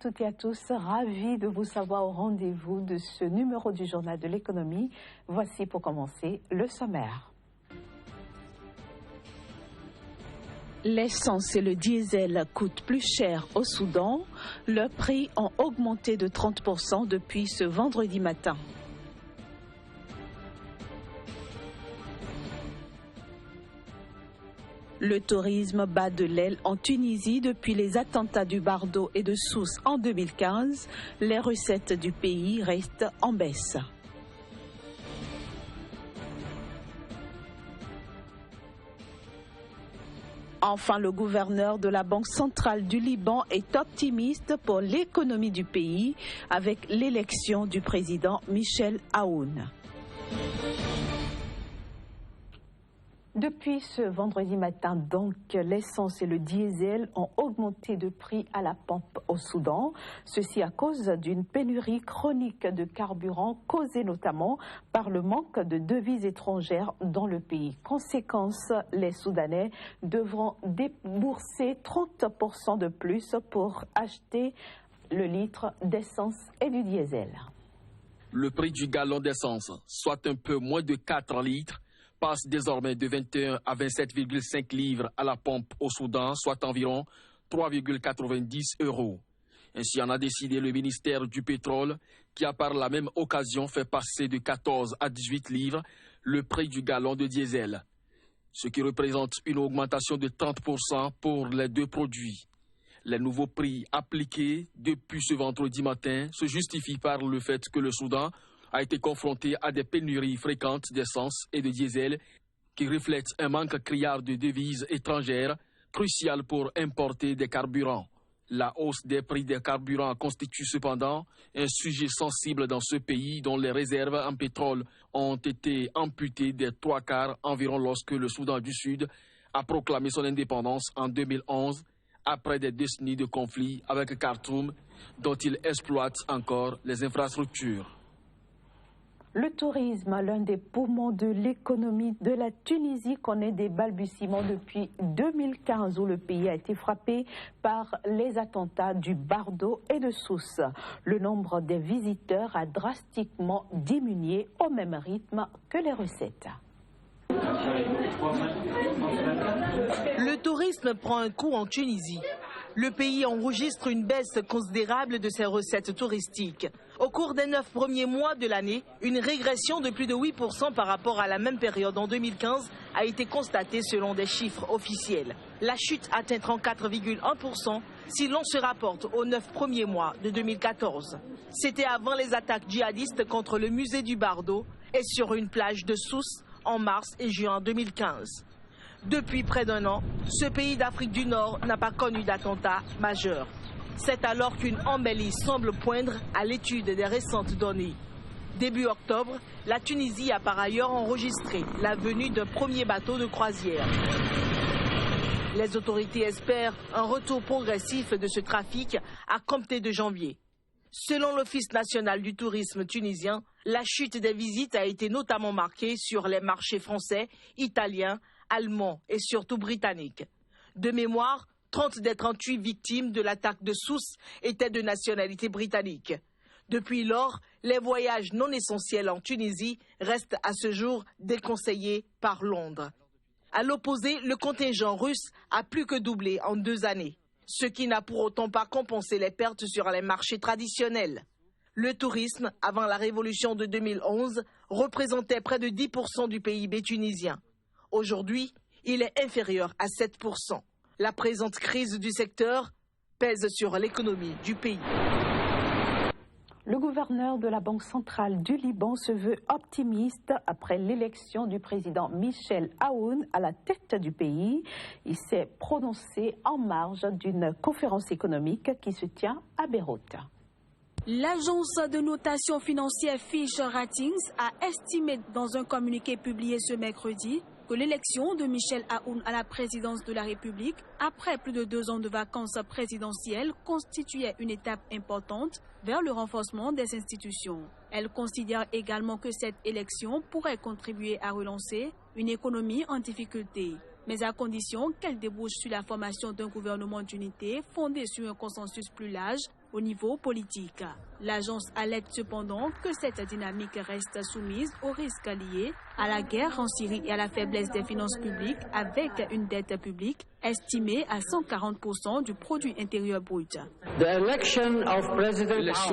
toutes et à tous, ravi de vous savoir au rendez-vous de ce numéro du Journal de l'économie. Voici pour commencer le sommaire. L'essence et le diesel coûtent plus cher au Soudan. Leurs prix ont augmenté de 30% depuis ce vendredi matin. Le tourisme bat de l'aile en Tunisie depuis les attentats du Bardo et de Sousse en 2015. Les recettes du pays restent en baisse. Enfin, le gouverneur de la Banque centrale du Liban est optimiste pour l'économie du pays avec l'élection du président Michel Aoun. Depuis ce vendredi matin, donc, l'essence et le diesel ont augmenté de prix à la pompe au Soudan. Ceci à cause d'une pénurie chronique de carburant causée notamment par le manque de devises étrangères dans le pays. Conséquence, les Soudanais devront débourser 30% de plus pour acheter le litre d'essence et du diesel. Le prix du gallon d'essence, soit un peu moins de 4 litres, passe désormais de 21 à 27,5 livres à la pompe au Soudan, soit environ 3,90 €. Ainsi en a décidé le ministère du pétrole, qui a par la même occasion fait passer de 14 à 18 livres le prix du gallon de diesel, ce qui représente une augmentation de 30% pour les deux produits. Les nouveaux prix appliqués depuis ce vendredi matin se justifient par le fait que le Soudan a été confronté à des pénuries fréquentes d'essence et de diesel qui reflètent un manque criard de devises étrangères crucial pour importer des carburants. La hausse des prix des carburants constitue cependant un sujet sensible dans ce pays dont les réserves en pétrole ont été amputées des 3/4 environ lorsque le Soudan du Sud a proclamé son indépendance en 2011 après des décennies de conflits avec Khartoum dont il exploite encore les infrastructures. Le tourisme, l'un des poumons de l'économie de la Tunisie, connaît des balbutiements depuis 2015 où le pays a été frappé par les attentats du Bardo et de Sousse. Le nombre des visiteurs a drastiquement diminué au même rythme que les recettes. Le tourisme prend un coup en Tunisie. Le pays enregistre une baisse considérable de ses recettes touristiques. Au cours des 9 premiers mois de l'année, une régression de plus de 8% par rapport à la même période en 2015 a été constatée selon des chiffres officiels. La chute atteint 34,1% si l'on se rapporte aux 9 premiers mois de 2014. C'était avant les attaques djihadistes contre le musée du Bardo et sur une plage de Sousse en mars et juin 2015. Depuis près d'un an, ce pays d'Afrique du Nord n'a pas connu d'attentat majeur. C'est alors qu'une embellie semble poindre à l'étude des récentes données. Début octobre, la Tunisie a par ailleurs enregistré la venue d'un premier bateau de croisière. Les autorités espèrent un retour progressif de ce trafic à compter de janvier. Selon l'Office national du tourisme tunisien, la chute des visites a été notamment marquée sur les marchés français, italiens, allemands et surtout britanniques. De mémoire, 30 des 38 victimes de l'attaque de Sousse étaient de nationalité britannique. Depuis lors, les voyages non essentiels en Tunisie restent à ce jour déconseillés par Londres. À l'opposé, le contingent russe a plus que doublé en 2 années, ce qui n'a pour autant pas compensé les pertes sur les marchés traditionnels. Le tourisme, avant la révolution de 2011, représentait près de 10% du PIB tunisien. Aujourd'hui, il est inférieur à 7%. La présente crise du secteur pèse sur l'économie du pays. Le gouverneur de la Banque centrale du Liban se veut optimiste après l'élection du président Michel Aoun à la tête du pays. Il s'est prononcé en marge d'une conférence économique qui se tient à Beyrouth. L'agence de notation financière Fitch Ratings a estimé dans un communiqué publié ce mercredi que l'élection de Michel Aoun à la présidence de la République, après plus de 2 ans de vacances présidentielles, constituait une étape importante vers le renforcement des institutions. Elle considère également que cette élection pourrait contribuer à relancer une économie en difficulté, mais à condition qu'elle débouche sur la formation d'un gouvernement d'unité fondé sur un consensus plus large au niveau politique. L'agence alerte cependant que cette dynamique reste soumise aux risques liés à la guerre en Syrie et à la faiblesse des finances publiques, avec une dette publique estimée à 140% du produit intérieur brut. L'élection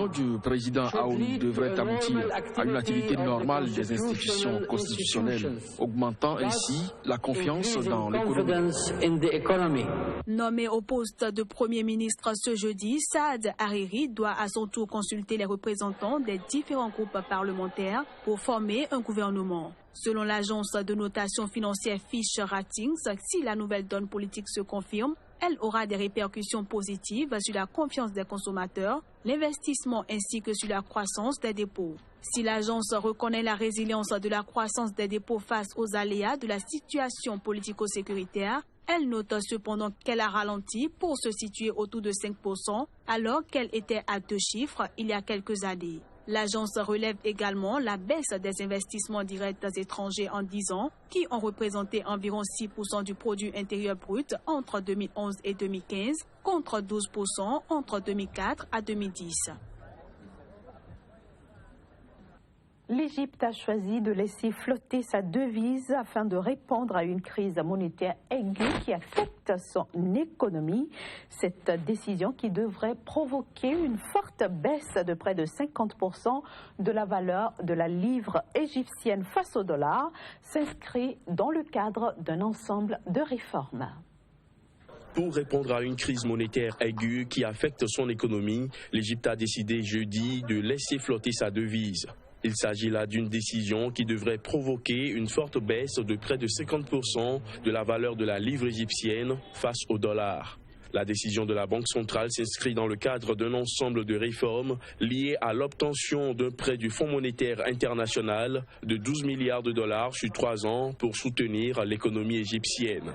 du président Aoun devrait aboutir à une activité normale des institutions constitutionnelles, augmentant ainsi la confiance dans l'économie. Nommé au poste de Premier ministre ce jeudi, Saad Hariri doit à son tour consulter les représentants des différents groupes parlementaires pour former un gouvernement. Selon l'agence de notation financière Fitch Ratings, si la nouvelle donne politique se confirme, elle aura des répercussions positives sur la confiance des consommateurs, l'investissement ainsi que sur la croissance des dépôts. Si l'agence reconnaît la résilience de la croissance des dépôts face aux aléas de la situation politico-sécuritaire, elle note cependant qu'elle a ralenti pour se situer autour de 5%, alors qu'elle était à 2 chiffres il y a quelques années. L'agence relève également la baisse des investissements directs étrangers en 10 ans, qui ont représenté environ 6% du produit intérieur brut entre 2011 et 2015, contre 12% entre 2004 à 2010. L'Égypte a choisi de laisser flotter sa devise afin de répondre à une crise monétaire aiguë qui affecte son économie. Cette décision, qui devrait provoquer une forte baisse de près de 50% de la valeur de la livre égyptienne face au dollar, s'inscrit dans le cadre d'un ensemble de réformes. Pour répondre à une crise monétaire aiguë qui affecte son économie, l'Égypte a décidé jeudi de laisser flotter sa devise. Il s'agit là d'une décision qui devrait provoquer une forte baisse de près de 50% de la valeur de la livre égyptienne face au dollar. La décision de la Banque centrale s'inscrit dans le cadre d'un ensemble de réformes liées à l'obtention d'un prêt du Fonds monétaire international de 12 milliards de dollars sur 3 ans pour soutenir l'économie égyptienne.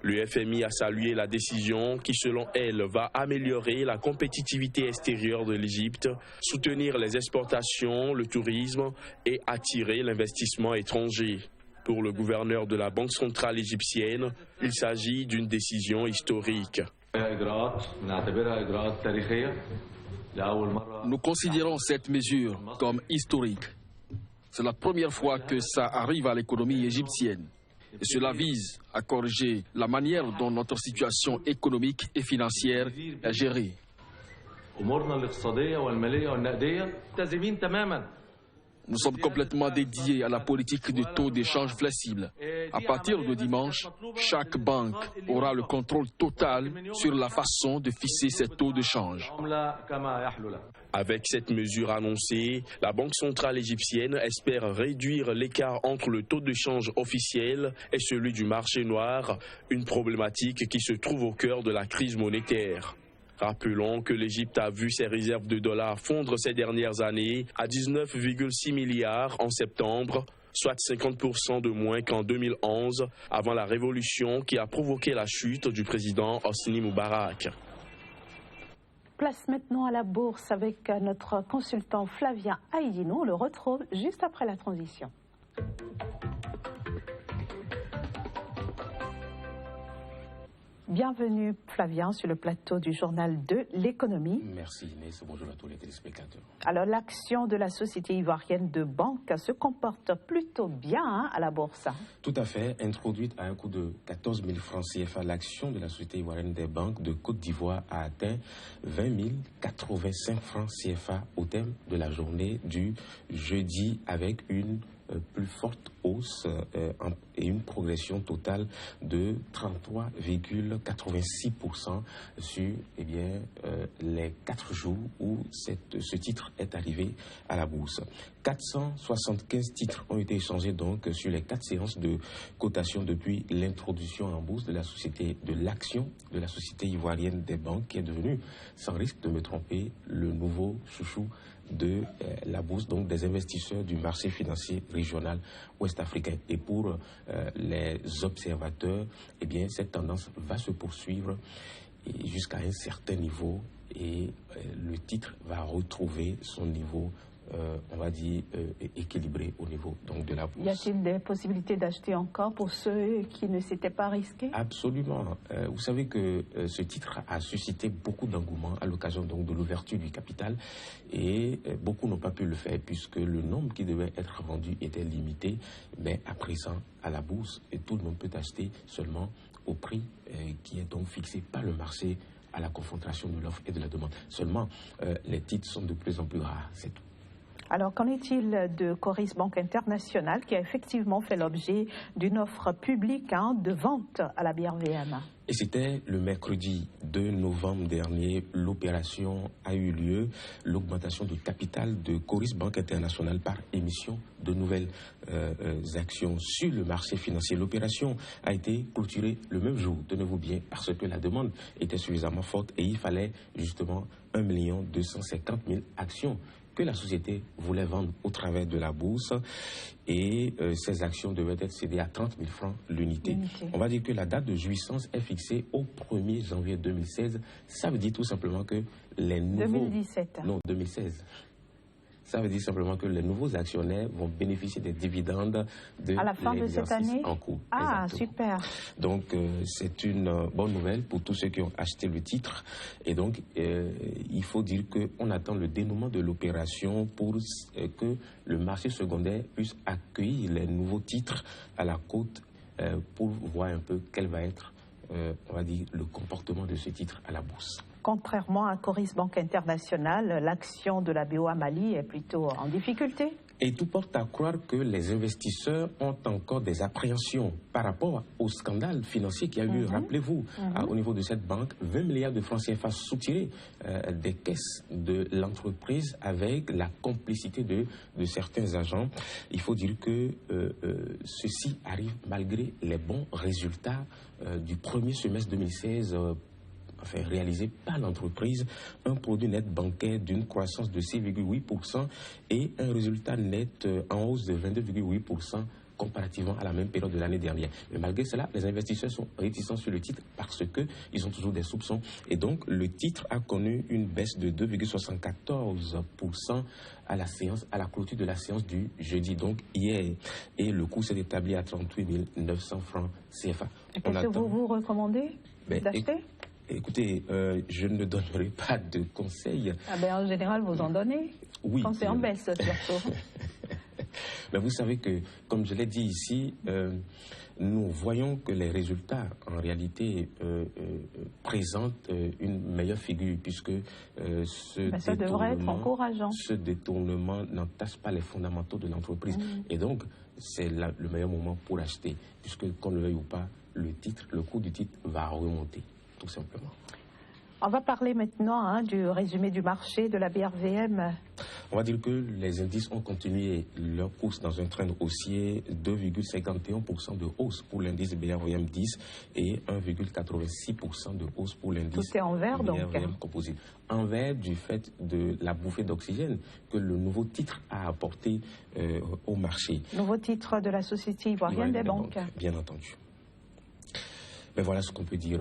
Le FMI a salué la décision qui, selon elle, va améliorer la compétitivité extérieure de l'Égypte, soutenir les exportations, le tourisme et attirer l'investissement étranger. Pour le gouverneur de la Banque centrale égyptienne, il s'agit d'une décision historique. Nous considérons cette mesure comme historique. C'est la première fois que ça arrive à l'économie égyptienne. Et cela vise à corriger la manière dont notre situation économique et financière est gérée. Nous sommes complètement dédiés à la politique de taux d'échange flexible. À partir de dimanche, chaque banque aura le contrôle total sur la façon de fixer ces taux de change. Avec cette mesure annoncée, la Banque centrale égyptienne espère réduire l'écart entre le taux de change officiel et celui du marché noir, une problématique qui se trouve au cœur de la crise monétaire. Rappelons que l'Égypte a vu ses réserves de dollars fondre ces dernières années à 19,6 milliards en septembre, soit 50% de moins qu'en 2011, avant la révolution qui a provoqué la chute du président Hosni Moubarak. Place maintenant à la bourse avec notre consultant Flavien Haïdino. On le retrouve juste après la transition. Bienvenue Flavien sur le plateau du journal de l'économie. Merci Inès, bonjour à tous les téléspectateurs. Alors l'action de la société ivoirienne de banque se comporte plutôt bien à la bourse. Tout à fait, introduite à un coût de 14 000 francs CFA, l'action de la société ivoirienne des banques de Côte d'Ivoire a atteint 20 085 francs CFA au terme de la journée du jeudi, avec une plus forte hausse et une progression totale de 33,86% sur les 4 jours où ce titre est arrivé à la bourse. 475 titres ont été échangés donc sur les 4 séances de cotation depuis l'introduction en bourse de la société, de l'action de la société ivoirienne des banques, qui est devenue, sans risque de me tromper, le nouveau chouchou de la bourse, donc des investisseurs du marché financier régional ouest-africain. Et pour les observateurs, eh bien, cette tendance va se poursuivre jusqu'à un certain niveau et le titre va retrouver son niveau on va dire, équilibré au niveau donc, de la bourse. Y a-t-il des possibilités d'acheter encore pour ceux qui ne s'étaient pas risqués? Absolument. Vous savez que ce titre a suscité beaucoup d'engouement à l'occasion donc de l'ouverture du capital et beaucoup n'ont pas pu le faire puisque le nombre qui devait être vendu était limité. Mais à présent, à la bourse, et tout le monde peut acheter seulement au prix qui est donc fixé par le marché à la confrontation de l'offre et de la demande. Seulement, les titres sont de plus en plus rares, c'est tout. Alors, qu'en est-il de Coris Banque Internationale qui a effectivement fait l'objet d'une offre publique de vente à la BRVM? Et c'était le mercredi 2 novembre dernier, l'opération a eu lieu, l'augmentation du capital de Coris Banque Internationale par émission de nouvelles actions sur le marché financier. L'opération a été clôturée le même jour, tenez-vous bien, parce que la demande était suffisamment forte et il fallait justement 1 250 000 actions que la société voulait vendre au travers de la bourse et ces actions devaient être cédées à 30 000 francs l'unité. On va dire que la date de jouissance est fixée au 1er janvier 2016. Ça veut dire tout simplement que les nouveaux... 2017. Non, 2016. Ça veut dire simplement que les nouveaux actionnaires vont bénéficier des dividendes de à la fin de cette année en cours. Ah, exactement. Super. Donc, c'est une bonne nouvelle pour tous ceux qui ont acheté le titre. Et donc, il faut dire qu'on attend le dénouement de l'opération pour que le marché secondaire puisse accueillir les nouveaux titres à la côte pour voir un peu quel va être, on va dire, le comportement de ce titre à la bourse. Contrairement à Coris Banque Internationale, l'action de la BOA Mali est plutôt en difficulté. Et tout porte à croire que les investisseurs ont encore des appréhensions par rapport au scandale financier qui a eu, rappelez-vous, au niveau de cette banque, 20 milliards de francs CFA soutirés des caisses de l'entreprise avec la complicité de certains agents. Il faut dire que ceci arrive malgré les bons résultats du premier semestre 2016 réalisé par l'entreprise, un produit net bancaire d'une croissance de 6,8% et un résultat net en hausse de 22,8% comparativement à la même période de l'année dernière. Mais malgré cela, les investisseurs sont réticents sur le titre parce qu'ils ont toujours des soupçons. Et donc, le titre a connu une baisse de 2,74% à la clôture de la séance du jeudi, donc hier. Et le coût s'est établi à 38 900 francs CFA. Qu'est-ce que vous recommandez d'acheter ? Écoutez, je ne donnerai pas de conseils. Ah ben, en général, vous en donnez. Oui. Quand c'est en baisse, surtout. Mais vous savez que, comme je l'ai dit ici, nous voyons que les résultats, en réalité, présentent une meilleure figure, puisque ça devrait être encourageant. Ce détournement n'entasse pas les fondamentaux de l'entreprise. Et donc, c'est le meilleur moment pour acheter, puisque, qu'on le veuille ou pas, le coût du titre va remonter. Tout simplement. On va parler maintenant du résumé du marché de la BRVM. On va dire que les indices ont continué leur course dans un trend haussier, 2,51% de hausse pour l'indice BRVM 10 et 1,86% de hausse pour l'indice Tout est en vert, BRVM composite. En vert du fait de la bouffée d'oxygène que le nouveau titre a apporté au marché. Nouveau titre de la Société ivoirienne des banques. Bien entendu. Mais voilà ce qu'on peut dire.